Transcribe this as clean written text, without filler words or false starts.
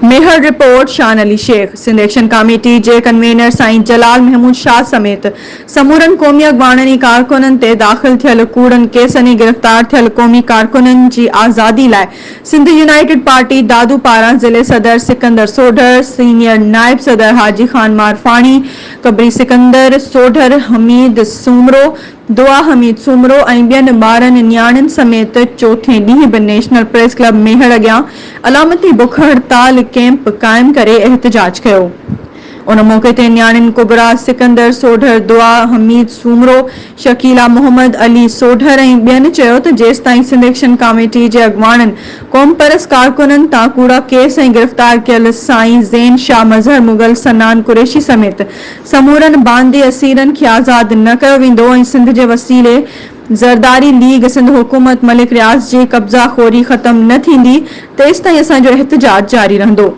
मेहर report शान Ali Sheikh. Sindh action committee जे convener साईं जलाल महमूद शाह समेत समूरन क़ौमी अॻवाननि कारकुननि ते दाख़िल थियल कूड़नि केसनि गिरफ़्तार थियल क़ौमी कारकुननि जी आज़ादी लाइ सिंध यूनाइटेड पार्टी दादू पारां ज़िले सदर सिकंदर सोढर, सीनियर नायब सदर हाजी खान मारफाणी, कबरी सिकंदर सोढर, हमीद सूमरो, दुआ हमीद सूमरो ऐं ॿियनि ॿारनि न्याणियुनि समेत चोथें ॾींहुं बि नेशनल प्रेस क्लब मेहर अॻियां अलामती बुख हड़ताल कैंप क़ाइम करे एहतजाज कयो। उन मौक़े ते न्याणियुनि कुबरा सिकंदर सोढर, दुआ हमीद सूमरो, शकीला मोहम्मद अली सोढर ऐं ॿियनि चयो त जेसिताईं सिंध एक्शन कमेटी जे अॻवाननि क़ौम परस्त कारकुननि तां कूड़ा केस ऐं गिरफ़्तार कयल साईं ज़ैन शाह मज़हर मुग़ल सनान कुरैशी समेत समूरनि बांदी असीरनि खे आज़ाद न कयो वेंदो ऐं सिंध जे वसीले ज़रदारी लीग सिंध हुकूमत मलिक रियाज़ जी कब्ज़ा खोरी ख़त्म न थींदी तेसिताईं असांजो एहतजाज जारी रहंदो।